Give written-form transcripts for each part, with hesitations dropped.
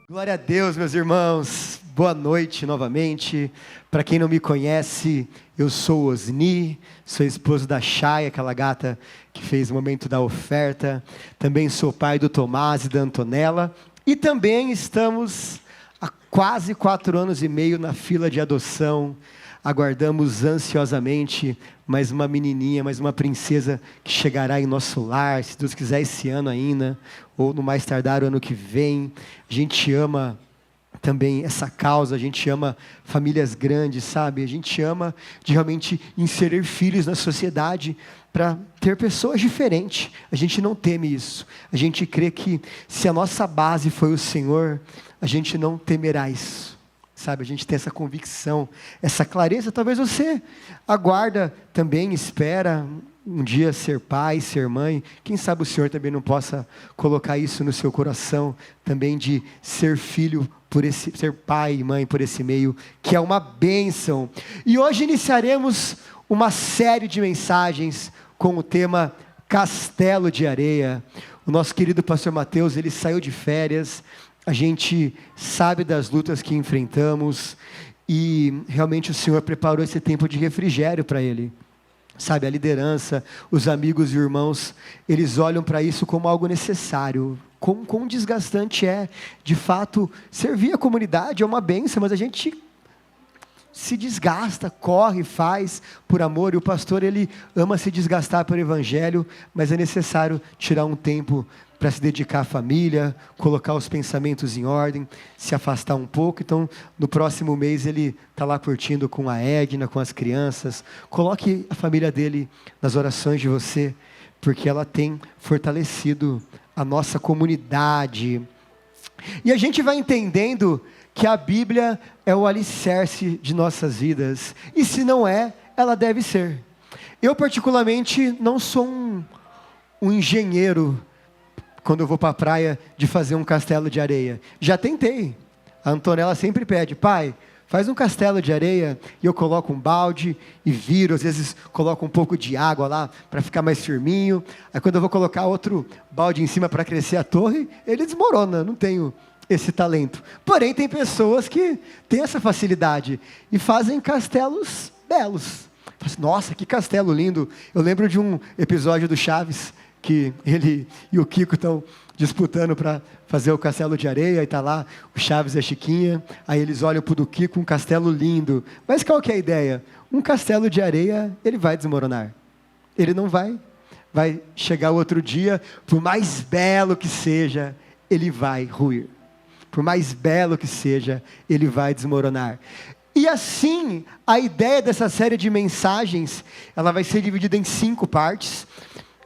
Glória a Deus, meus irmãos. Boa noite novamente. Para quem não me conhece, eu sou Osni, sou esposo da Chay, aquela gata que fez o momento da oferta. Também sou pai do Tomás e da Antonella. E também estamos há quase 4 anos e meio na fila de adoção. Aguardamos ansiosamente mais uma menininha, mais uma princesa que chegará em nosso lar, se Deus quiser, esse ano ainda, ou no mais tardar o ano que vem. A gente ama também essa causa, a gente ama famílias grandes, sabe? A gente ama de realmente inserir filhos na sociedade para ter pessoas diferentes. A gente não teme isso. A gente crê que se a nossa base foi o Senhor, a gente não temerá isso. Sabe, a gente tem essa convicção, essa clareza. Talvez você aguarda também, espera um dia ser pai, ser mãe. Quem sabe o Senhor também não possa colocar isso no seu coração, também de ser filho, ser pai e mãe por esse meio, que é uma bênção. E hoje iniciaremos uma série de mensagens com o tema Castelo de Areia. O nosso querido pastor Mateus, ele saiu de férias. A gente sabe das lutas que enfrentamos e realmente o Senhor preparou esse tempo de refrigério para ele. Sabe, a liderança, os amigos e irmãos, eles olham para isso como algo necessário. Quão desgastante é, de fato, servir a comunidade é uma bênção, mas a gente se desgasta, corre, faz por amor, e o pastor, ele ama se desgastar pelo evangelho, mas é necessário tirar um tempo para se dedicar à família, colocar os pensamentos em ordem, se afastar um pouco. Então, no próximo mês ele está lá curtindo com a Edna, com as crianças. Coloque a família dele nas orações de você, porque ela tem fortalecido a nossa comunidade. E a gente vai entendendo que a Bíblia é o alicerce de nossas vidas, e se não é, ela deve ser. Eu particularmente não sou um engenheiro, quando eu vou para a praia, de fazer um castelo de areia. Já tentei. A Antonella sempre pede: pai, faz um castelo de areia, e eu coloco um balde e viro, às vezes coloco um pouco de água lá, para ficar mais firminho. Aí quando eu vou colocar outro balde em cima para crescer a torre, ele desmorona. Não tenho esse talento. Porém, tem pessoas que têm essa facilidade e fazem castelos belos. Nossa, que castelo lindo. Eu lembro de um episódio do Chaves, que ele e o Kiko estão disputando para fazer o castelo de areia, e está lá o Chaves e a Chiquinha. Aí eles olham para o do Kiko, um castelo lindo. Mas qual que é a ideia? Um castelo de areia, ele vai desmoronar. Ele não vai chegar outro dia, por mais belo que seja, ele vai ruir. Por mais belo que seja, ele vai desmoronar. E assim, a ideia dessa série de mensagens, ela vai ser dividida em 5 partes.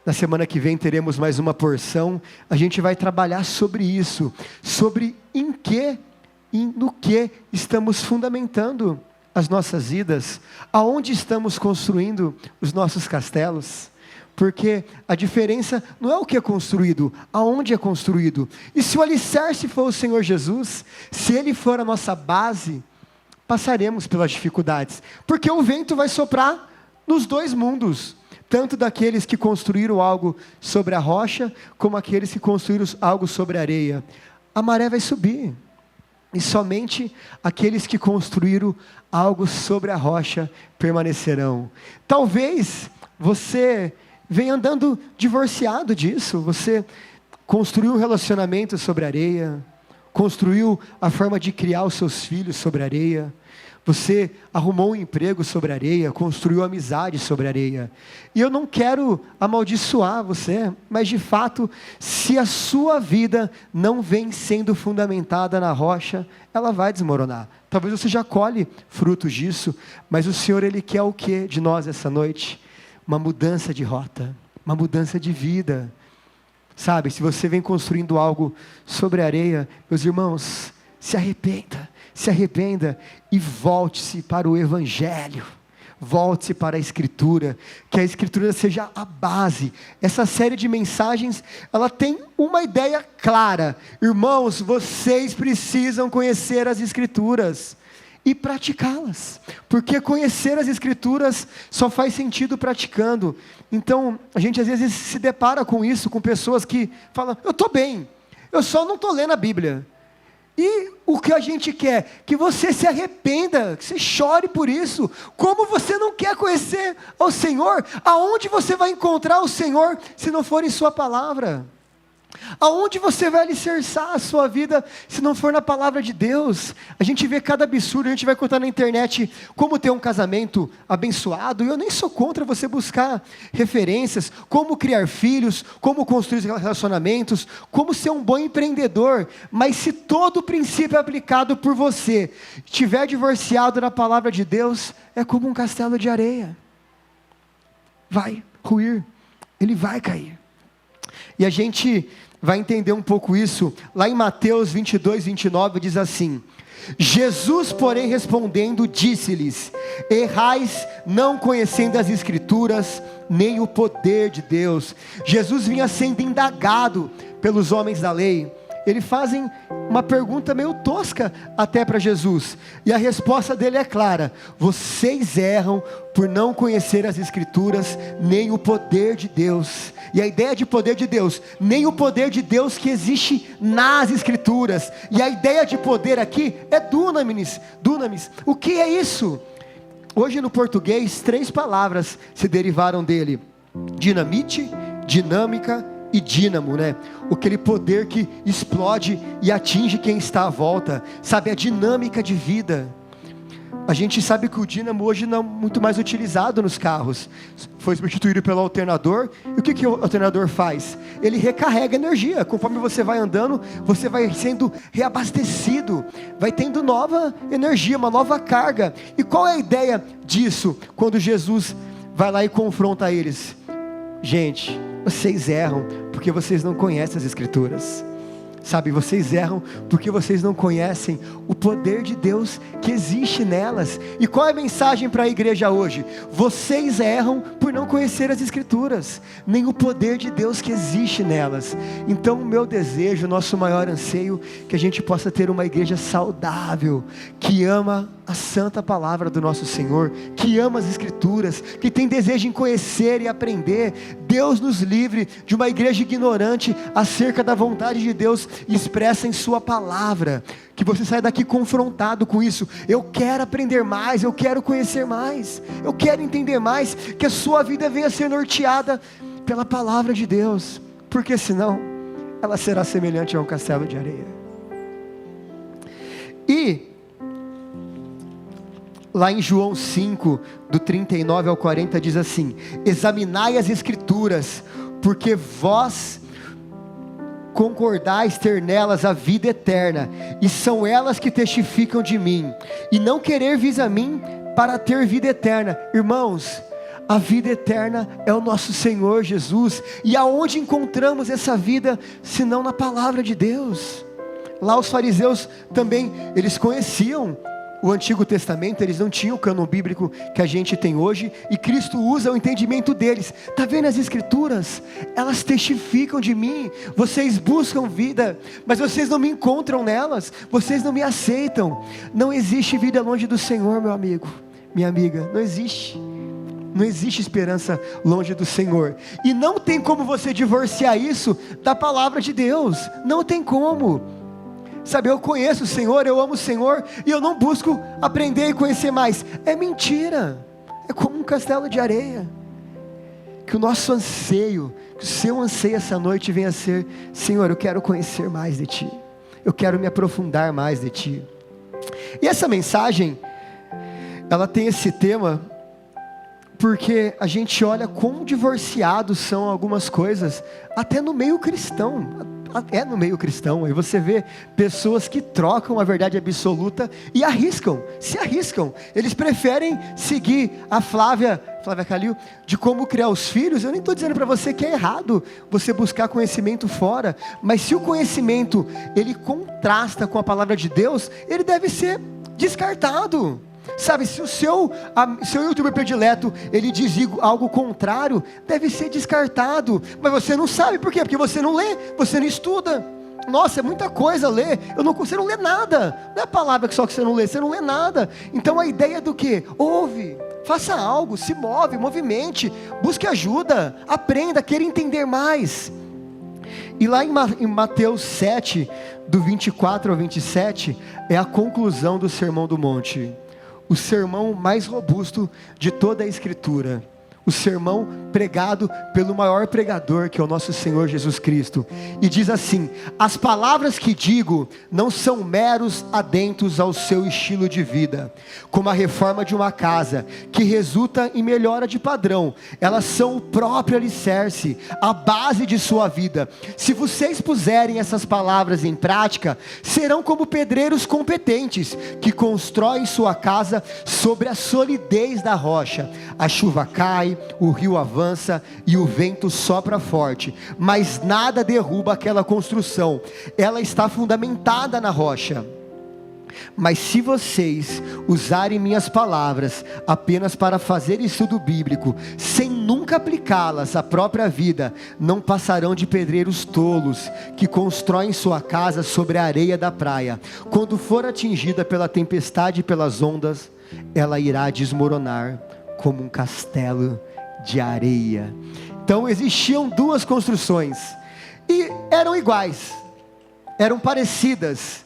Na semana que vem teremos mais uma porção. A gente vai trabalhar sobre isso, sobre no que estamos fundamentando as nossas vidas, aonde estamos construindo os nossos castelos. Porque a diferença não é o que é construído, aonde é construído. E se o alicerce for o Senhor Jesus, se Ele for a nossa base, passaremos pelas dificuldades. Porque o vento vai soprar nos 2 mundos. Tanto daqueles que construíram algo sobre a rocha, como aqueles que construíram algo sobre a areia. A maré vai subir. E somente aqueles que construíram algo sobre a rocha permanecerão. Talvez você venha andando divorciado disso. Você construiu um relacionamento sobre a areia, construiu a forma de criar os seus filhos sobre a areia. Você arrumou um emprego sobre a areia, construiu amizade sobre a areia. E eu não quero amaldiçoar você, mas de fato, se a sua vida não vem sendo fundamentada na rocha, ela vai desmoronar. Talvez você já colhe frutos disso, mas o Senhor, Ele quer o que de nós essa noite? Uma mudança de rota, uma mudança de vida. Sabe, se você vem construindo algo sobre a areia, meus irmãos, se arrependa e volte-se para o Evangelho, volte-se para a Escritura, que a Escritura seja a base. Essa série de mensagens, ela tem uma ideia clara: irmãos, vocês precisam conhecer as Escrituras e praticá-las, porque conhecer as Escrituras só faz sentido praticando. Então, a gente às vezes se depara com isso, com pessoas que falam: eu estou bem, eu só não estou lendo a Bíblia. E o que a gente quer? Que você se arrependa, que você chore por isso. Como você não quer conhecer ao Senhor? Aonde você vai encontrar o Senhor se não for em sua palavra? Aonde você vai alicerçar a sua vida se não for na palavra de Deus? A gente vê cada absurdo, a gente vai contar na internet como ter um casamento abençoado, e eu nem sou contra você buscar referências, como criar filhos, como construir relacionamentos, como ser um bom empreendedor, mas se todo o princípio aplicado por você estiver divorciado da palavra de Deus, é como um castelo de areia, vai ruir, ele vai cair. E a gente vai entender um pouco isso, lá em Mateus 22, 29, diz assim: Jesus, porém, respondendo, disse-lhes: errais, não conhecendo as Escrituras, nem o poder de Deus. Jesus vinha sendo indagado pelos homens da lei. Eles fazem uma pergunta meio tosca até para Jesus, e a resposta dele é clara: vocês erram por não conhecer as Escrituras, nem o poder de Deus. E a ideia de poder de Deus, nem o poder de Deus que existe nas Escrituras. E a ideia de poder aqui é dunamis. O que é isso? Hoje no português, 3 palavras se derivaram dele: dinamite, dinâmica e dínamo, né? Aquele poder que explode e atinge quem está à volta, sabe, a dinâmica de vida. A gente sabe que o dínamo hoje não é muito mais utilizado nos carros, foi substituído pelo alternador. E o que o alternador faz? Ele recarrega energia, conforme você vai andando, você vai sendo reabastecido, vai tendo nova energia, uma nova carga. E qual é a ideia disso, quando Jesus vai lá e confronta eles? Gente, vocês erram porque vocês não conhecem as Escrituras. Sabe, vocês erram porque vocês não conhecem o poder de Deus que existe nelas. E qual é a mensagem para a igreja hoje? Vocês erram por não conhecer as Escrituras, nem o poder de Deus que existe nelas. Então o meu desejo, o nosso maior anseio, que a gente possa ter uma igreja saudável, que ama a santa palavra do nosso Senhor, que ama as Escrituras, que tem desejo em conhecer e aprender. Deus nos livre de uma igreja ignorante acerca da vontade de Deus expressa em sua palavra, que você saia daqui confrontado com isso. Eu quero aprender mais, eu quero conhecer mais, eu quero entender mais, que a sua vida venha a ser norteada pela palavra de Deus, porque senão ela será semelhante a um castelo de areia. E lá em João 5, do 39 ao 40, diz assim: examinai as Escrituras, porque vós concordais ter nelas a vida eterna, e são elas que testificam de mim, e não querer vis a mim para ter vida eterna. Irmãos, a vida eterna é o nosso Senhor Jesus, e aonde encontramos essa vida, senão na palavra de Deus? Lá os fariseus também, eles conheciam o Antigo Testamento, eles não tinham o cânon bíblico que a gente tem hoje, e Cristo usa o entendimento deles. Está vendo as Escrituras? Elas testificam de mim. Vocês buscam vida, mas vocês não me encontram nelas, vocês não me aceitam. Não existe vida longe do Senhor, meu amigo, minha amiga, não existe. Não existe esperança longe do Senhor, e não tem como você divorciar isso da palavra de Deus, não tem como. Sabe, eu conheço o Senhor, eu amo o Senhor, e eu não busco aprender e conhecer mais. É mentira, é como um castelo de areia. Que o nosso anseio, que o seu anseio essa noite venha a ser: Senhor, eu quero conhecer mais de Ti, eu quero me aprofundar mais de Ti. E essa mensagem, ela tem esse tema, porque a gente olha quão divorciados são algumas coisas, até no meio cristão, no meio cristão, aí você vê pessoas que trocam a verdade absoluta e se arriscam, eles preferem seguir a Flávia Calil, de como criar os filhos. Eu nem estou dizendo para você que é errado você buscar conhecimento fora, mas se o conhecimento, ele contrasta com a palavra de Deus, ele deve ser descartado. Sabe, se o seu youtuber predileto, ele diz algo contrário, deve ser descartado. Mas você não sabe, por quê? Porque você não lê, você não estuda. Nossa, é muita coisa ler, você não lê nada. Não é a palavra só que você não lê nada. Então a ideia do quê? Ouve, faça algo, se movimente, busque ajuda, aprenda, queira entender mais. E lá em Mateus 7, do 24 ao 27, é a conclusão do Sermão do Monte. O sermão mais robusto de toda a Escritura. O sermão pregado pelo maior pregador, que é o nosso Senhor Jesus Cristo. E diz assim: as palavras que digo não são meros adentos ao seu estilo de vida, como a reforma de uma casa, que resulta em melhora de padrão. Elas são o próprio alicerce, a base de sua vida. Se vocês puserem essas palavras em prática, serão como pedreiros competentes, que constroem sua casa sobre a solidez da rocha. A chuva cai, o rio avança e o vento sopra forte, mas nada derruba aquela construção. Ela está fundamentada na rocha. Mas se vocês usarem minhas palavras apenas para fazer estudo bíblico, sem nunca aplicá-las à própria vida, não passarão de pedreiros tolos, que constroem sua casa sobre a areia da praia. Quando for atingida pela tempestade e pelas ondas, ela irá desmoronar como um castelo de areia. Então existiam duas construções, e eram iguais, eram parecidas,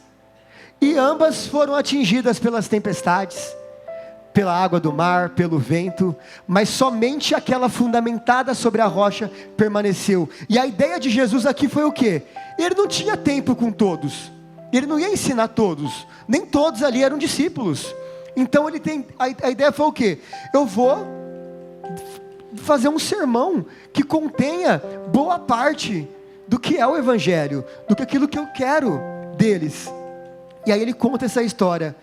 e ambas foram atingidas pelas tempestades, pela água do mar, pelo vento, mas somente aquela fundamentada sobre a rocha permaneceu. E a ideia de Jesus aqui foi o quê? Ele não tinha tempo com todos, ele não ia ensinar todos, nem todos ali eram discípulos. Então a ideia foi o quê? Eu vou fazer um sermão que contenha boa parte do que é o Evangelho, do que aquilo que eu quero deles. E aí ele conta essa história.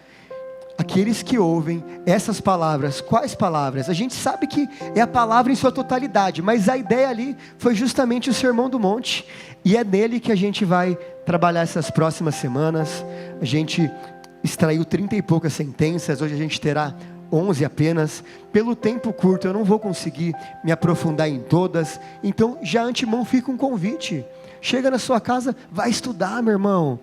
Aqueles que ouvem essas palavras, quais palavras? A gente sabe que é a palavra em sua totalidade, mas a ideia ali foi justamente o Sermão do Monte, e é nele que a gente vai trabalhar essas próximas semanas. A gente extraiu 30 e poucas sentenças, hoje a gente terá 11 apenas. Pelo tempo curto eu não vou conseguir me aprofundar em todas, então já antemão fica um convite: chega na sua casa, vai estudar, meu irmão.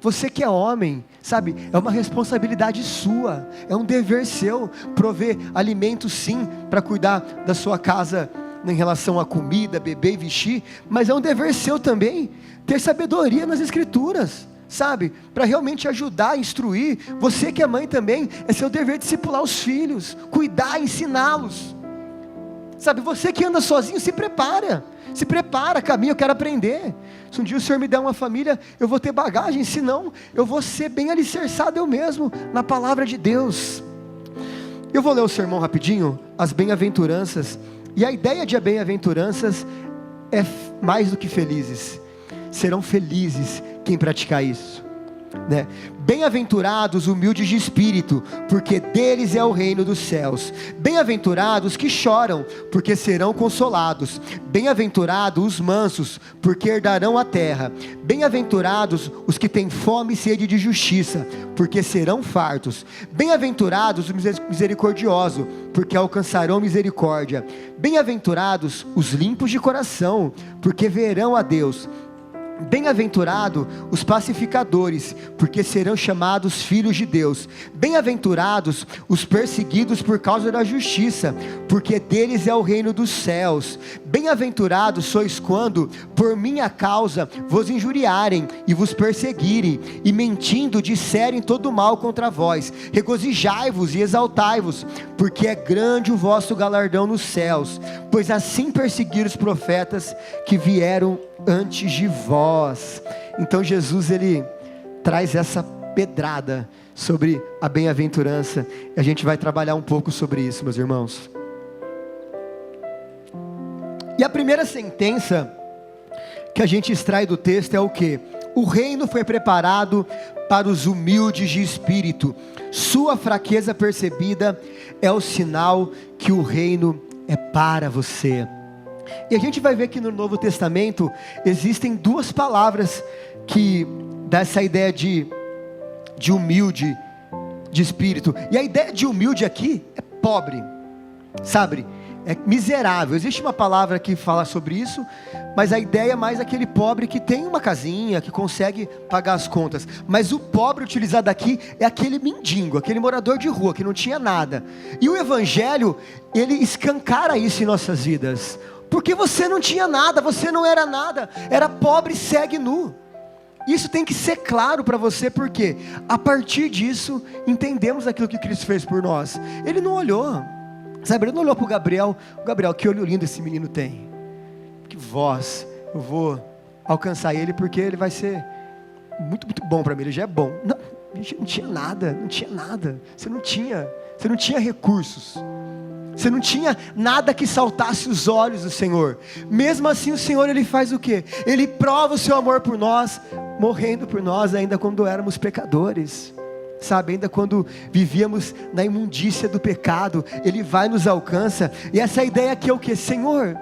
Você que é homem, sabe, é uma responsabilidade sua, é um dever seu, prover alimento sim, para cuidar da sua casa em relação a comida, beber e vestir, mas é um dever seu também, ter sabedoria nas Escrituras, sabe, para realmente ajudar, instruir. Você que é mãe também, é seu dever discipular os filhos, cuidar, ensiná-los, sabe. Você que anda sozinho, se prepara, caminha, eu quero aprender. Se um dia o Senhor me der uma família, eu vou ter bagagem, senão eu vou ser bem alicerçado eu mesmo, na palavra de Deus. Eu vou ler o sermão rapidinho, as bem-aventuranças, e a ideia de bem-aventuranças é mais do que felizes. Serão felizes quem praticar isso, né? Bem-aventurados humildes de espírito, porque deles é o reino dos céus. Bem-aventurados que choram, porque serão consolados. Bem-aventurados os mansos, porque herdarão a terra. Bem-aventurados os que têm fome e sede de justiça, porque serão fartos. Bem-aventurados os misericordiosos, porque alcançarão misericórdia. Bem-aventurados os limpos de coração, porque verão a Deus. Bem-aventurado os pacificadores, porque serão chamados filhos de Deus. Bem-aventurados os perseguidos por causa da justiça, porque deles é o reino dos céus. Bem-aventurados sois quando, por minha causa, vos injuriarem e vos perseguirem, e mentindo disserem todo mal contra vós. Regozijai-vos e exaltai-vos, porque é grande o vosso galardão nos céus, pois assim perseguiram os profetas que vieram antes de vós. Então Jesus, ele traz essa pedrada sobre a bem-aventurança, e a gente vai trabalhar um pouco sobre isso, meus irmãos. E a primeira sentença que a gente extrai do texto é o quê? O reino foi preparado para os humildes de espírito. Sua fraqueza percebida é o sinal que o reino é para você. E a gente vai ver que no Novo Testamento existem duas palavras que dá essa ideia de humilde de espírito. E a ideia de humilde aqui é pobre, sabe? É miserável. Existe uma palavra que fala sobre isso, mas a ideia é mais aquele pobre que tem uma casinha, que consegue pagar as contas. Mas o pobre utilizado aqui é aquele mendigo, aquele morador de rua, que não tinha nada. E o Evangelho, ele escancara isso em nossas vidas. Porque você não tinha nada, você não era nada, era pobre, cego e nu. Isso tem que ser claro para você, porque a partir disso, entendemos aquilo que Cristo fez por nós. Ele não olhou, sabe, ele não olhou para o Gabriel, que olho lindo esse menino tem, que voz, eu vou alcançar ele porque ele vai ser muito, muito bom para mim, ele já é bom. Não, a gente não tinha nada, você não tinha recursos, você não tinha nada que saltasse os olhos do Senhor. Mesmo assim o Senhor, Ele faz o quê? Ele prova o seu amor por nós, morrendo por nós ainda quando éramos pecadores, sabe, ainda quando vivíamos na imundícia do pecado, Ele vai, nos alcança. E essa ideia aqui é o quê? Senhor,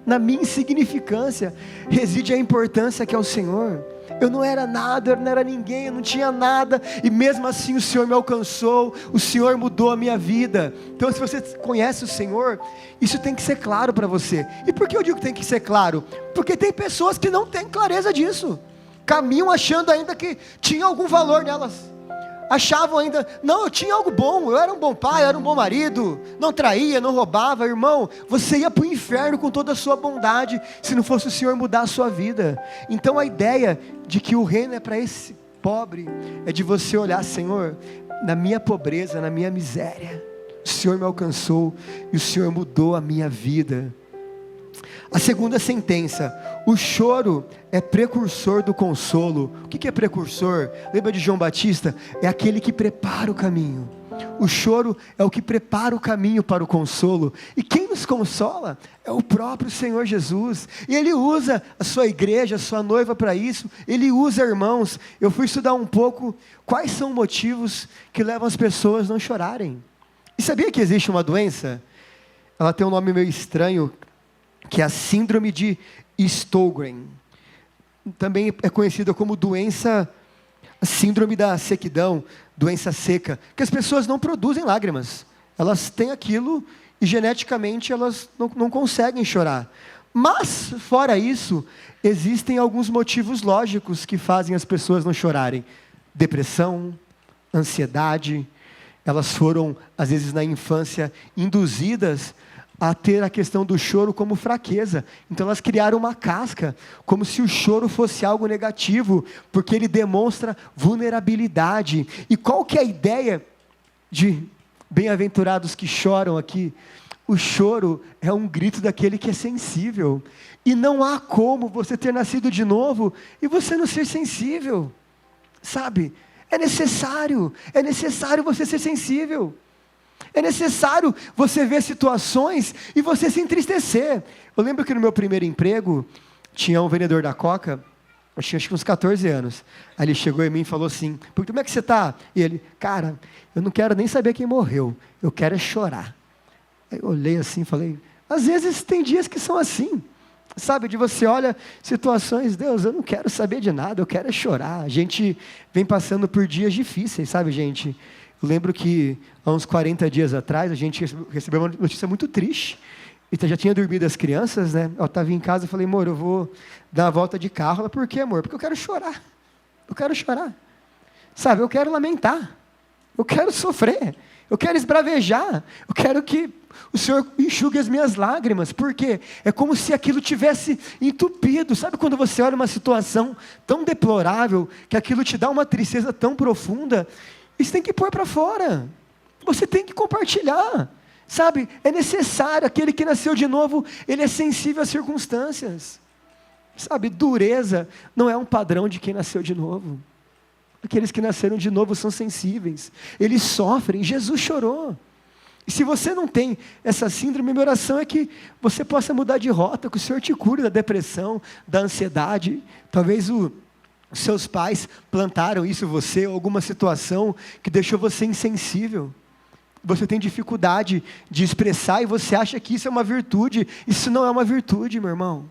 na minha insignificância reside a importância que é o Senhor. Eu não era nada, eu não era ninguém, eu não tinha nada, e mesmo assim o Senhor me alcançou, o Senhor mudou a minha vida. Então, se você conhece o Senhor, isso tem que ser claro para você. E por que eu digo que tem que ser claro? Porque tem pessoas que não têm clareza disso, caminham achando ainda que tinha algum valor nelas, achavam ainda, não, eu tinha algo bom, eu era um bom pai, eu era um bom marido, não traía, não roubava. Irmão, você ia para o inferno com toda a sua bondade, se não fosse o Senhor mudar a sua vida. Então a ideia de que o reino é para esse pobre, é de você olhar, Senhor, na minha pobreza, na minha miséria, o Senhor me alcançou, e o Senhor mudou a minha vida. A segunda sentença: o choro é precursor do consolo. O que é precursor? Lembra de João Batista? É aquele que prepara o caminho. O choro é o que prepara o caminho para o consolo. E quem nos consola é o próprio Senhor Jesus. E Ele usa a sua igreja, a sua noiva para isso. Ele usa irmãos. Eu fui estudar um pouco quais são os motivos que levam as pessoas a não chorarem. E sabia que existe uma doença? Ela tem um nome meio estranho, que é a síndrome de Sjögren. Também é conhecida como síndrome da sequidão, doença seca, que as pessoas não produzem lágrimas, elas têm aquilo e geneticamente elas não conseguem chorar. Mas, fora isso, existem alguns motivos lógicos que fazem as pessoas não chorarem: depressão, ansiedade. Elas foram, às vezes na infância, induzidas a ter a questão do choro como fraqueza. Então elas criaram uma casca, como se o choro fosse algo negativo, porque ele demonstra vulnerabilidade. E qual que é a ideia de bem-aventurados que choram aqui? O choro é um grito daquele que é sensível. E não há como você ter nascido de novo e você não ser sensível. Sabe? É necessário você ser sensível. É necessário você ver situações e você se entristecer. Eu lembro que no meu primeiro emprego, tinha um vendedor da Coca, eu tinha acho que uns 14 anos. Aí ele chegou em mim e falou assim: como é que você está? E ele: cara, eu não quero nem saber quem morreu, eu quero é chorar. Aí eu olhei assim e falei: às vezes tem dias que são assim, sabe, de você olha situações, Deus, eu não quero saber de nada, eu quero é chorar. A gente vem passando por dias difíceis, sabe, gente? Eu lembro que há uns 40 dias atrás, a gente recebeu uma notícia muito triste. E já tinha dormido as crianças, né? Eu estava em casa e falei: amor, eu vou dar uma volta de carro. Ela: por quê, amor? Porque eu quero chorar. Eu quero chorar. Sabe, eu quero lamentar. Eu quero sofrer. Eu quero esbravejar. Eu quero que o Senhor enxugue as minhas lágrimas. Por quê? É como se aquilo tivesse entupido. Sabe quando você olha uma situação tão deplorável, que aquilo te dá uma tristeza tão profunda? Isso tem que pôr para fora. Você tem que compartilhar. Sabe, é necessário. Aquele que nasceu de novo, ele é sensível às circunstâncias. Sabe, dureza não é um padrão de quem nasceu de novo. Aqueles que nasceram de novo são sensíveis. Eles sofrem. Jesus chorou. E se você não tem essa síndrome, minha oração é que você possa mudar de rota, que o Senhor te cure da depressão, da ansiedade. Talvez seus pais plantaram isso em você, ou alguma situação que deixou você insensível. Você tem dificuldade de expressar e você acha que isso é uma virtude. Isso não é uma virtude, meu irmão.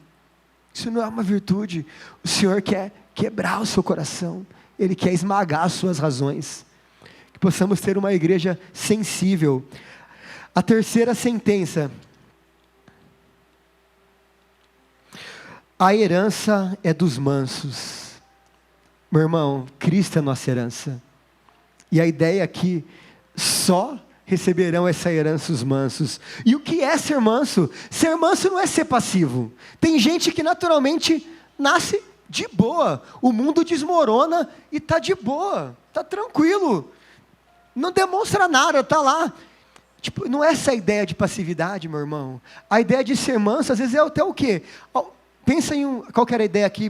Isso não é uma virtude. O Senhor quer quebrar o seu coração. Ele quer esmagar as suas razões. Que possamos ter uma igreja sensível. A terceira sentença: a herança é dos mansos. Meu irmão, Cristo é a nossa herança. E a ideia aqui, só receberão essa herança os mansos. E o que é ser manso? Ser manso não é ser passivo. Tem gente que naturalmente nasce de boa. O mundo desmorona e está de boa, está tranquilo. Não demonstra nada, está lá. Tipo, não é essa a ideia de passividade, meu irmão. A ideia de ser manso, às vezes, é até o quê? Pensa em qual que era a ideia aqui,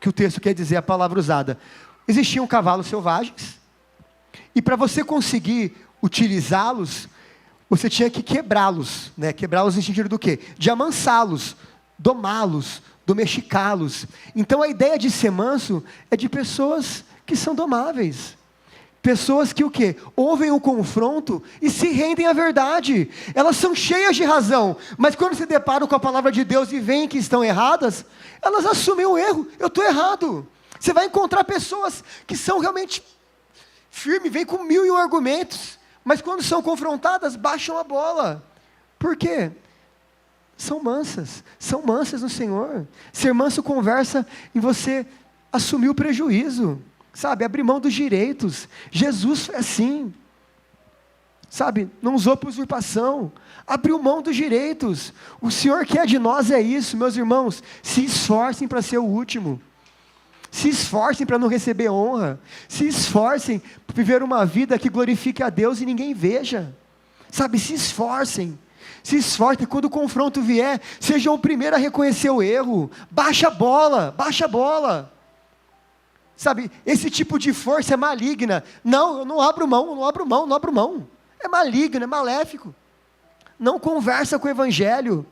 que o texto quer dizer, a palavra usada. Existiam cavalos selvagens, e para você conseguir utilizá-los, você tinha que quebrá-los, né? Quebrá-los no sentido do quê? De amansá-los, domá-los, domesticá-los. Então a ideia de ser manso é de pessoas que são domáveis. Pessoas que o quê? Ouvem o confronto e se rendem à verdade. Elas são cheias de razão, mas quando se deparam com a palavra de Deus e veem que estão erradas, elas assumem o erro. Eu estou errado. Você vai encontrar pessoas que são realmente firmes, vêm com 1000 argumentos, mas quando são confrontadas, baixam a bola. Por quê? São mansas no Senhor. Ser manso conversa em você assumir o prejuízo, sabe, abrir mão dos direitos. Jesus foi assim, sabe, não usou por usurpação, abriu mão dos direitos. O Senhor quer de nós é isso, meus irmãos, se esforcem para ser o último, se esforcem para não receber honra, se esforcem para viver uma vida que glorifique a Deus e ninguém veja, sabe, se esforcem, quando o confronto vier, sejam o primeiro a reconhecer o erro, baixa a bola, sabe, esse tipo de força é maligna. Não, eu não abro mão, é maligno, é maléfico, não conversa com o evangelho,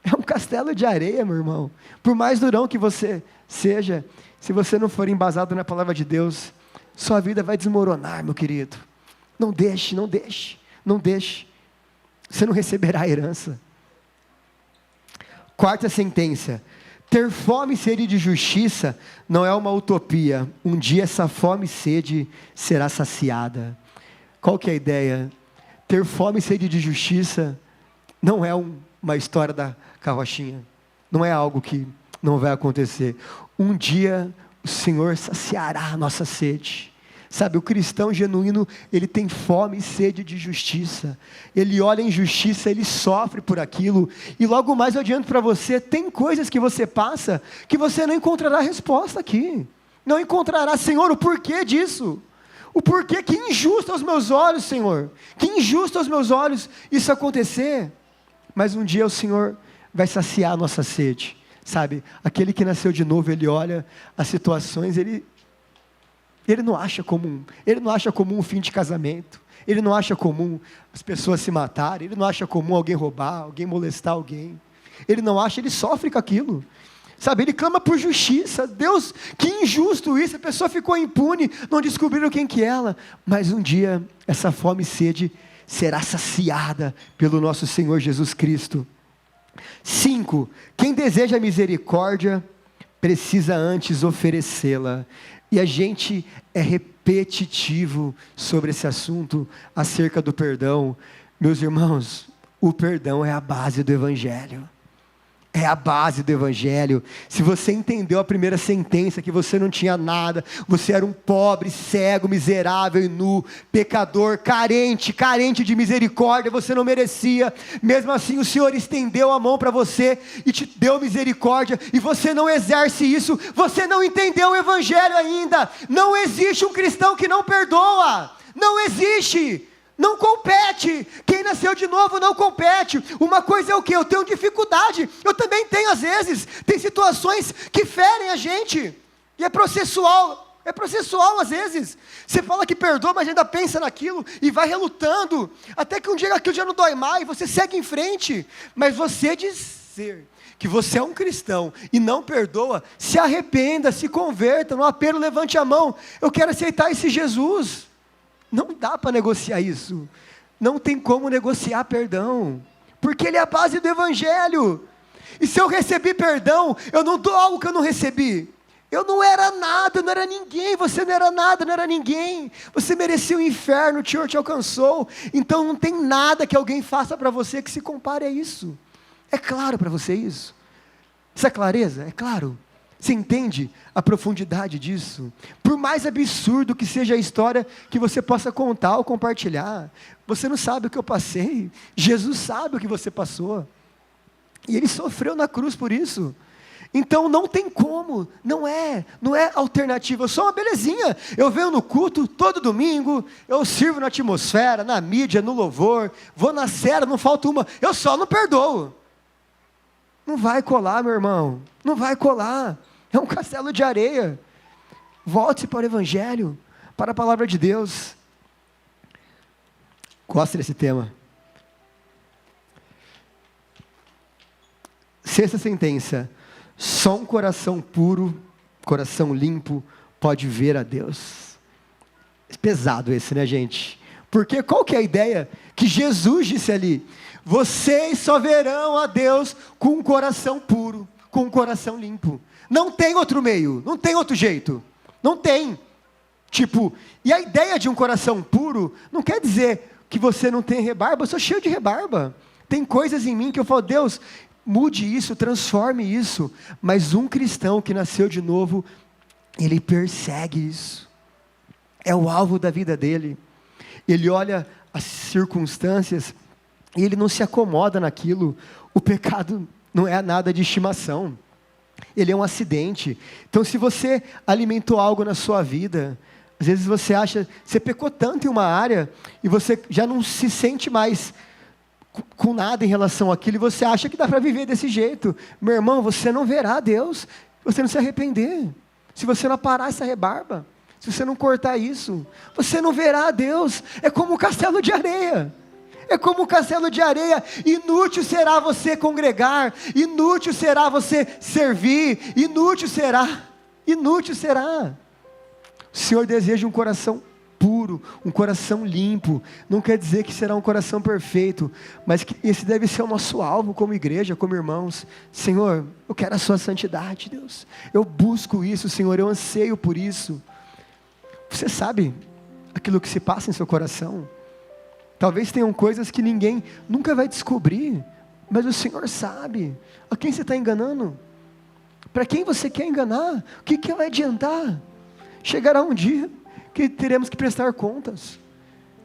é um castelo de areia, meu irmão, por mais durão que você seja, se você não for embasado na palavra de Deus, sua vida vai desmoronar, meu querido. Não deixe, você não receberá a herança. Quarta sentença: ter fome e sede de justiça não é uma utopia, um dia essa fome e sede será saciada. Qual que é a ideia? Ter fome e sede de justiça não é uma história da carrochinha, não é algo que não vai acontecer. Um dia o Senhor saciará a nossa sede. Sabe, o cristão genuíno, ele tem fome e sede de justiça, ele olha a injustiça, ele sofre por aquilo, e logo mais eu adianto para você, tem coisas que você passa, que você não encontrará resposta aqui, não encontrará, Senhor, o porquê disso, o porquê, que injusto aos meus olhos, Senhor, que injusto aos meus olhos isso acontecer, mas um dia o Senhor vai saciar a nossa sede, sabe, aquele que nasceu de novo, ele olha as situações, ele não acha comum um fim de casamento, ele não acha comum as pessoas se matarem, ele não acha comum alguém roubar, alguém molestar alguém, ele sofre com aquilo, sabe, ele clama por justiça. Deus, que injusto isso, a pessoa ficou impune, não descobriram quem que é ela, mas um dia essa fome e sede será saciada pelo nosso Senhor Jesus Cristo. 5, quem deseja misericórdia, precisa antes oferecê-la. E a gente é repetitivo sobre esse assunto, acerca do perdão. Meus irmãos, o perdão é a base do Evangelho. É a base do Evangelho. Se você entendeu a primeira sentença, que você não tinha nada, você era um pobre, cego, miserável e nu, pecador, carente de misericórdia, você não merecia, mesmo assim o Senhor estendeu a mão para você, e te deu misericórdia, e você não exerce isso, você não entendeu o Evangelho ainda. Não existe um cristão que não perdoa, não existe. Não compete, quem nasceu de novo não compete. Uma coisa é o que? Eu tenho dificuldade, eu também tenho às vezes, tem situações que ferem a gente, e é processual às vezes, você fala que perdoa, mas ainda pensa naquilo, e vai relutando, até que um dia aquilo já não dói mais, você segue em frente, mas você dizer que você é um cristão, e não perdoa, se arrependa, se converta, no apelo levante a mão, eu quero aceitar esse Jesus. Não dá para negociar isso, não tem como negociar perdão, porque ele é a base do Evangelho, e se eu recebi perdão, eu não dou algo que eu não recebi, eu não era nada, não era ninguém, você não era nada, não era ninguém, você merecia o inferno, o Senhor te alcançou, então não tem nada que alguém faça para você que se compare a isso. É claro para você isso? Essa clareza? É claro. Você entende a profundidade disso? Por mais absurdo que seja a história que você possa contar ou compartilhar, você não sabe o que eu passei, Jesus sabe o que você passou, e Ele sofreu na cruz por isso. Então não tem como, não é alternativa. Eu sou uma belezinha, eu venho no culto todo domingo, eu sirvo na atmosfera, na mídia, no louvor, vou na cera, não falta uma, eu só não perdoo. Não vai colar, meu irmão, não vai colar, é um castelo de areia. Volte para o Evangelho, para a palavra de Deus. Gosto desse tema. Sexta sentença: só um coração puro, coração limpo, pode ver a Deus. Pesado esse, né, gente? Porque qual que é a ideia que Jesus disse ali? Vocês só verão a Deus com um coração puro, com um coração limpo. Não tem outro meio, não tem outro jeito. Não tem. E a ideia de um coração puro não quer dizer que você não tem rebarba. Eu sou cheio de rebarba. Tem coisas em mim que eu falo, Deus, mude isso, transforme isso. Mas um cristão que nasceu de novo, ele persegue isso. É o alvo da vida dele. Ele olha as circunstâncias e ele não se acomoda naquilo. O pecado não é nada de estimação. Ele é um acidente. Então, se você alimentou algo na sua vida, às vezes você acha, você pecou tanto em uma área, e você já não se sente mais com nada em relação àquilo, e você acha que dá para viver desse jeito. Meu irmão, você não verá Deus, se você não se arrepender, se você não parar essa rebarba, se você não cortar isso, você não verá Deus. É como um castelo de areia. É como um castelo de areia. Inútil será você congregar, inútil será você servir, inútil será. O Senhor deseja um coração puro, um coração limpo. Não quer dizer que será um coração perfeito, mas que esse deve ser o nosso alvo como igreja, como irmãos. Senhor, eu quero a sua santidade, Deus. Eu busco isso, Senhor, eu anseio por isso. Você sabe aquilo que se passa em seu coração? Talvez tenham coisas que ninguém nunca vai descobrir, mas o Senhor sabe. A quem você está enganando? Para quem você quer enganar? O que vai adiantar? Chegará um dia que teremos que prestar contas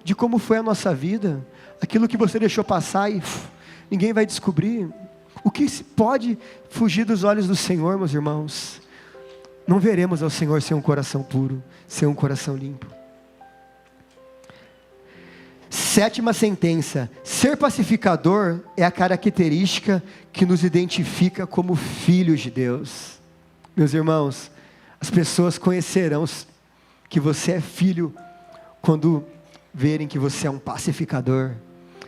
de como foi a nossa vida, aquilo que você deixou passar e ninguém vai descobrir. O que pode fugir dos olhos do Senhor, meus irmãos? Não veremos ao Senhor sem um coração puro, sem um coração limpo. Sétima sentença: ser pacificador é a característica que nos identifica como filhos de Deus. Meus irmãos, as pessoas conhecerão que você é filho quando verem que você é um pacificador.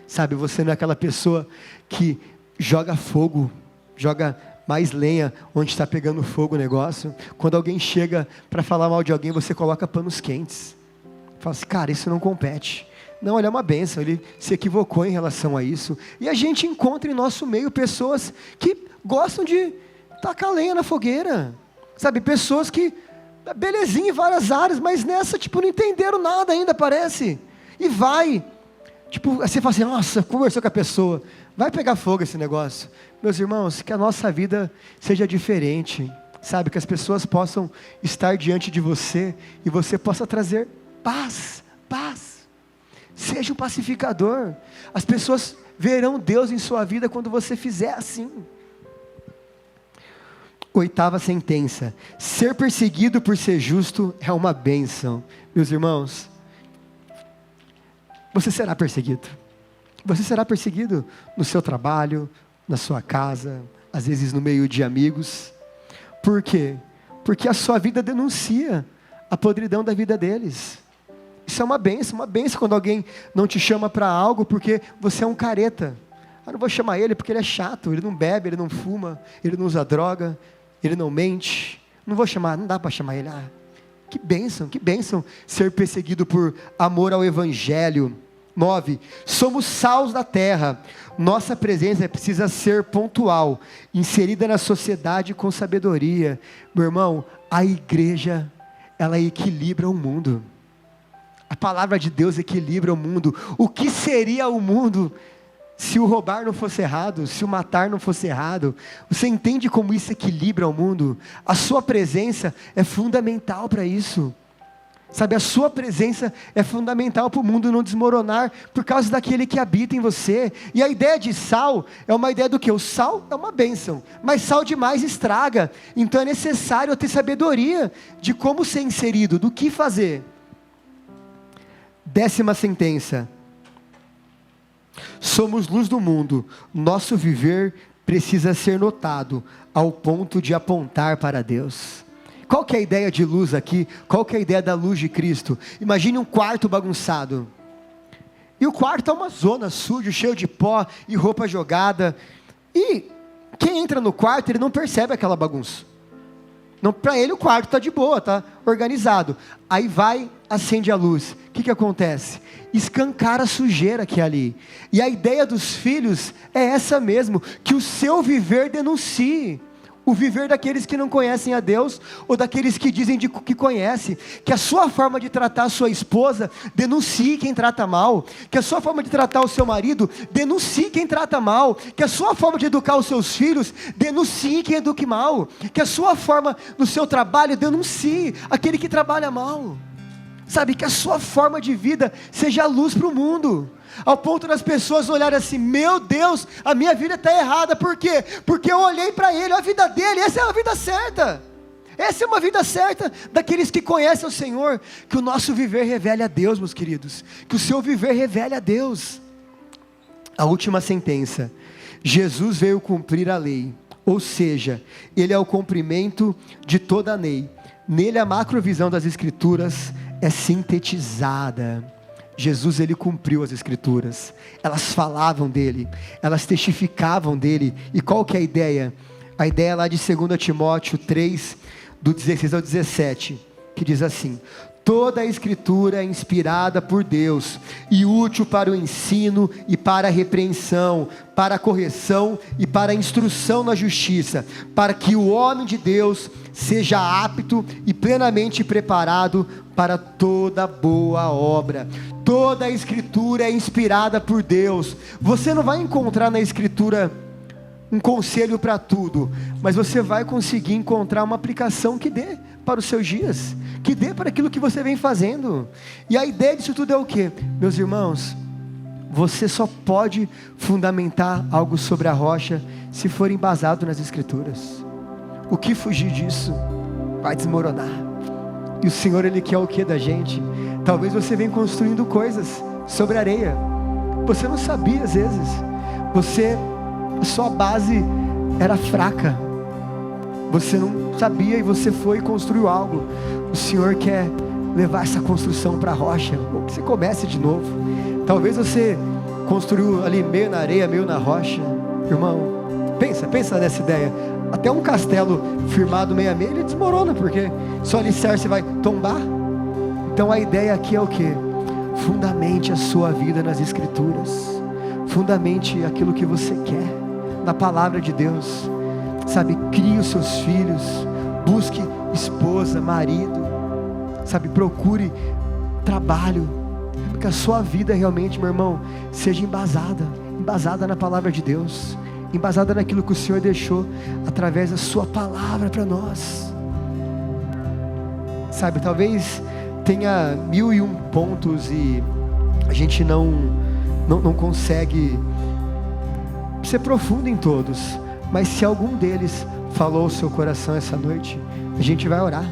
Sabe, você não é aquela pessoa que joga fogo, joga mais lenha onde está pegando fogo o negócio. Quando alguém chega para falar mal de alguém, você coloca panos quentes. Fala assim, cara, isso não compete. Não, ele é uma bênção, ele se equivocou em relação a isso. E a gente encontra em nosso meio pessoas que gostam de tacar lenha na fogueira. Sabe, pessoas que, belezinha em várias áreas, mas nessa, não entenderam nada ainda, parece. E vai. Você fala assim, nossa, conversou com a pessoa. Vai pegar fogo esse negócio. Meus irmãos, que a nossa vida seja diferente. Sabe, que as pessoas possam estar diante de você e você possa trazer paz. Seja um pacificador. As pessoas verão Deus em sua vida quando você fizer assim. Oitava sentença: ser perseguido por ser justo é uma bênção. Meus irmãos, você será perseguido. Você será perseguido no seu trabalho, na sua casa, às vezes no meio de amigos. Por quê? Porque a sua vida denuncia a podridão da vida deles. Isso é uma bênção quando alguém não te chama para algo porque você é um careta. Eu não vou chamar ele porque ele é chato, ele não bebe, ele não fuma, ele não usa droga, ele não mente. Não vou chamar, não dá para chamar ele. Que bênção ser perseguido por amor ao Evangelho. 9, somos sals da terra. Nossa presença precisa ser pontual, inserida na sociedade com sabedoria. Meu irmão, a igreja, ela equilibra o mundo. A palavra de Deus equilibra o mundo. O que seria o mundo Se o roubar não fosse errado, se o matar não fosse errado, você entende como isso equilibra o mundo? A sua presença é fundamental para isso. Sabe, a sua presença é fundamental para o mundo não desmoronar por causa daquele que habita em você. E a ideia de sal é uma ideia do que? O sal é uma bênção, mas sal demais estraga. Então é necessário ter sabedoria de como ser inserido, do que fazer. 10ª sentença. Somos luz do mundo, nosso viver precisa ser notado ao ponto de apontar para Deus. Qual que é a ideia de luz aqui? Qual que é a ideia da luz de Cristo? Imagine um quarto bagunçado. E o quarto é uma zona suja, cheio de pó e roupa jogada. E quem entra no quarto, ele não percebe aquela bagunça. Para ele o quarto está de boa, está organizado. Aí vai, acende a luz. O que acontece? Escancara a sujeira que é ali. E a ideia dos filhos é essa mesmo, que o seu viver denuncie o viver daqueles que não conhecem a Deus, ou daqueles que dizem que conhecem, que a sua forma de tratar a sua esposa, denuncie quem trata mal, que a sua forma de tratar o seu marido, denuncie quem trata mal, que a sua forma de educar os seus filhos, denuncie quem eduque mal, que a sua forma no seu trabalho, denuncie aquele que trabalha mal, sabe, que a sua forma de vida seja luz para o mundo, ao ponto das pessoas olharem assim, meu Deus, a minha vida está errada, por quê? Porque eu olhei para ele, a vida dele, essa é a vida certa, essa é uma vida certa, daqueles que conhecem o Senhor, que o nosso viver revele a Deus, meus queridos, que o seu viver revele a Deus. A última sentença, Jesus veio cumprir a lei, ou seja, ele é o cumprimento de toda a lei, nele a macrovisão das Escrituras é sintetizada. Jesus, ele cumpriu as Escrituras, elas falavam dele, elas testificavam dele, e qual que é a ideia? A ideia lá de 2 Timóteo 3, do 16 ao 17, que diz assim, toda a Escritura é inspirada por Deus, e útil para o ensino, e para a repreensão, para a correção, e para a instrução na justiça, para que o homem de Deus seja apto e plenamente preparado para toda boa obra. Toda a Escritura é inspirada por Deus. Você não vai encontrar na Escritura um conselho para tudo, mas você vai conseguir encontrar uma aplicação que dê para os seus dias, que dê para aquilo que você vem fazendo. E a ideia disso tudo é o quê? Meus irmãos, você só pode fundamentar algo sobre a rocha se for embasado nas Escrituras. O que fugir disso vai desmoronar. E o Senhor, Ele quer o que da gente? Talvez você venha construindo coisas sobre areia, você não sabia às vezes, a sua base era fraca, você não sabia e você foi e construiu algo. O Senhor quer levar essa construção para a rocha, ou que você comece de novo. Talvez você construiu ali meio na areia, meio na rocha. Irmão, pensa nessa ideia. Até um castelo firmado meio a meio, ele desmorona, porque só alicerce vai tombar. Então a ideia aqui é o que? Fundamente a sua vida nas Escrituras, fundamente aquilo que você quer na palavra de Deus, sabe, crie os seus filhos, busque esposa, marido, sabe, procure trabalho, que a sua vida realmente, meu irmão, seja embasada na palavra de Deus, embasada naquilo que o Senhor deixou através da sua palavra para nós. Sabe, talvez tenha 1001 pontos e a gente não consegue ser profundo em todos, mas se algum deles falou o seu coração essa noite, a gente vai orar.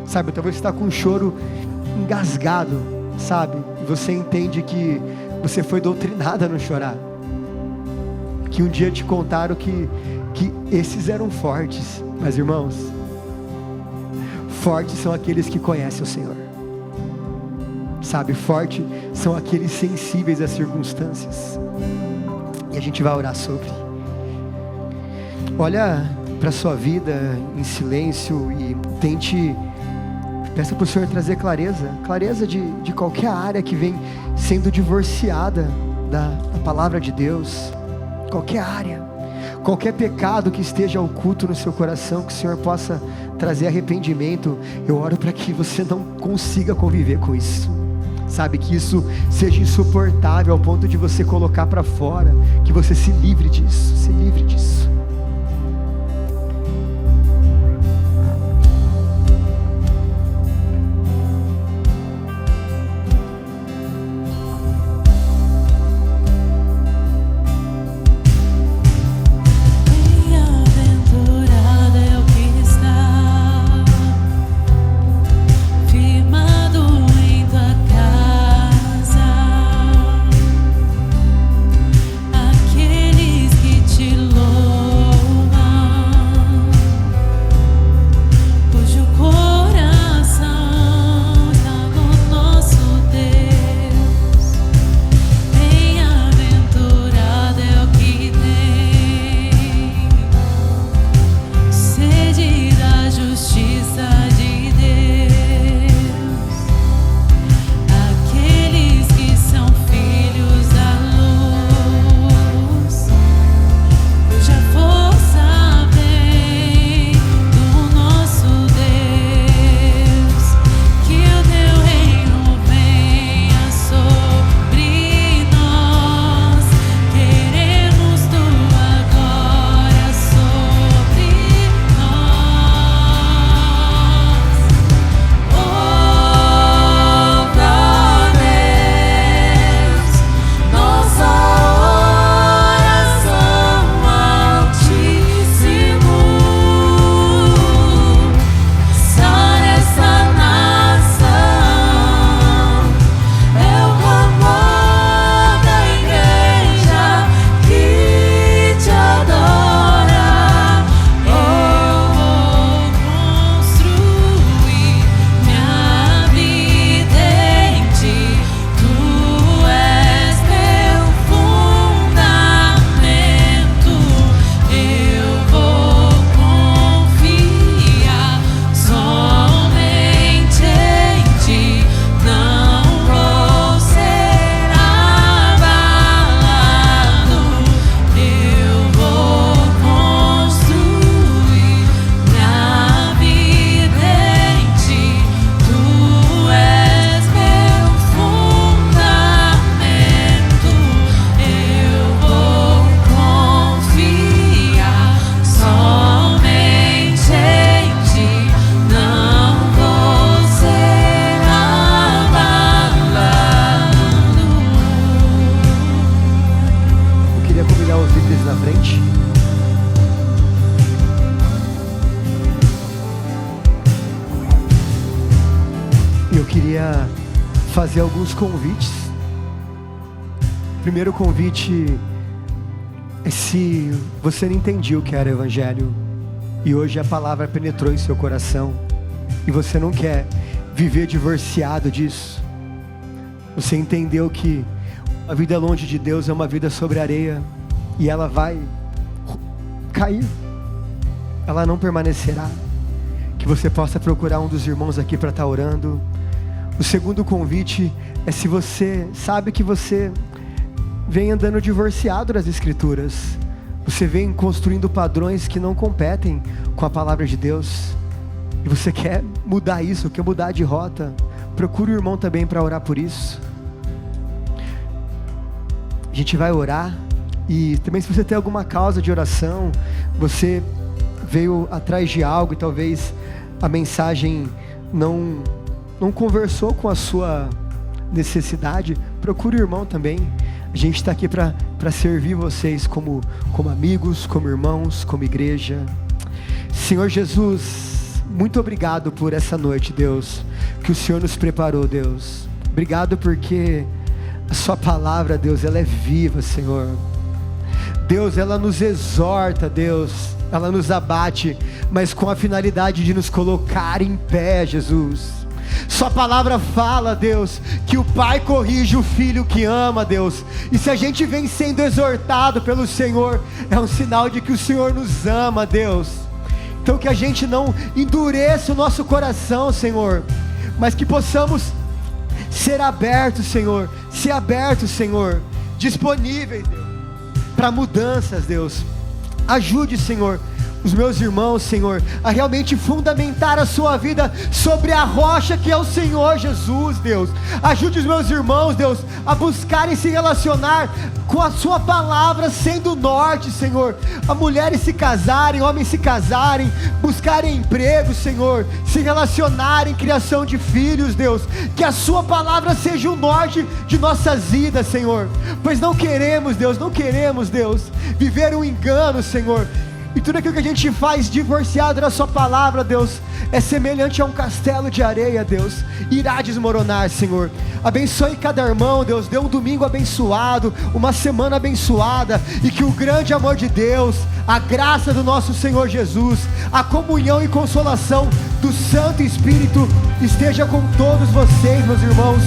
Sabe, talvez você está com um choro engasgado, sabe, e você entende que você foi doutrinada a não chorar, que um dia te contaram que esses eram fortes, mas irmãos, fortes são aqueles que conhecem o Senhor, sabe, fortes são aqueles sensíveis às circunstâncias, e a gente vai orar sobre. Olha para a sua vida em silêncio e peça para o Senhor trazer clareza de qualquer área que vem sendo divorciada da palavra de Deus, qualquer área, qualquer pecado que esteja oculto no seu coração, que o Senhor possa trazer arrependimento. Eu oro para que você não consiga conviver com isso, sabe, que isso seja insuportável ao ponto de você colocar para fora, que você se livre disso, se livre disso. Fazer alguns convites. Primeiro convite é se você não entendia o que era o Evangelho e hoje a palavra penetrou em seu coração e você não quer viver divorciado disso. Você entendeu que a vida longe de Deus é uma vida sobre areia e ela vai cair, ela não permanecerá. Que você possa procurar um dos irmãos aqui para estar orando. O segundo convite é se você sabe que você vem andando divorciado das Escrituras, você vem construindo padrões que não competem com a palavra de Deus, e você quer mudar isso, quer mudar de rota. Procure o irmão também para orar por isso. A gente vai orar, e também se você tem alguma causa de oração, você veio atrás de algo e talvez a mensagem não conversou com a sua necessidade, procure o irmão também. A gente está aqui para servir vocês como amigos, como irmãos, como igreja. Senhor Jesus, muito obrigado por essa noite, Deus, que o Senhor nos preparou, Deus. Obrigado porque a sua palavra, Deus, ela é viva, Senhor. Deus, ela nos exorta, Deus, ela nos abate, mas com a finalidade de nos colocar em pé, Jesus. Sua palavra fala, Deus, que o Pai corrige o Filho que ama, Deus. E se a gente vem sendo exortado pelo Senhor, é um sinal de que o Senhor nos ama, Deus. Então que a gente não endureça o nosso coração, Senhor, mas que possamos ser abertos, Senhor, disponíveis, Deus, para mudanças, Deus. Ajude, Senhor, os meus irmãos, Senhor, a realmente fundamentar a sua vida sobre a rocha que é o Senhor Jesus, Deus. Ajude os meus irmãos, Deus, a buscarem se relacionar com a sua palavra sendo o norte, Senhor. A mulheres se casarem, homens se casarem, buscarem emprego, Senhor, se relacionarem, criação de filhos, Deus. Que a sua palavra seja o norte de nossas vidas, Senhor. Pois não queremos, Deus, viver um engano, Senhor. E tudo aquilo que a gente faz divorciado da sua palavra, Deus, é semelhante a um castelo de areia, Deus, irá desmoronar, Senhor. Abençoe cada irmão, Deus, dê um domingo abençoado, uma semana abençoada, e que o grande amor de Deus, a graça do nosso Senhor Jesus, a comunhão e consolação do Santo Espírito esteja com todos vocês, meus irmãos.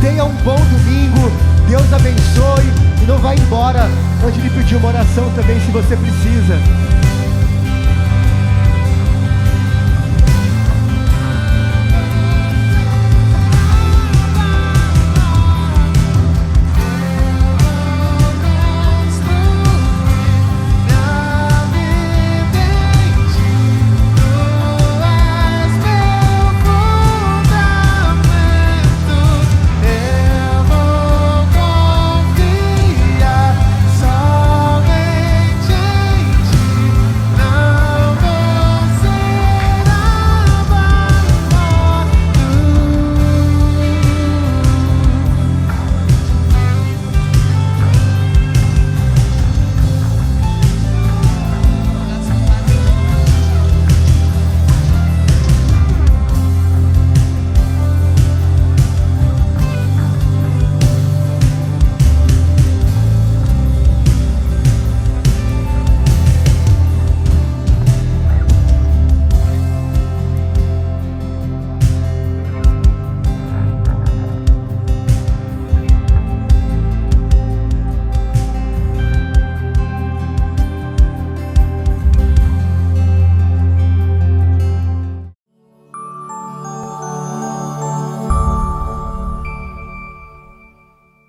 Tenha um bom domingo, Deus abençoe, e não vá embora antes de pedir uma oração também, se você precisa.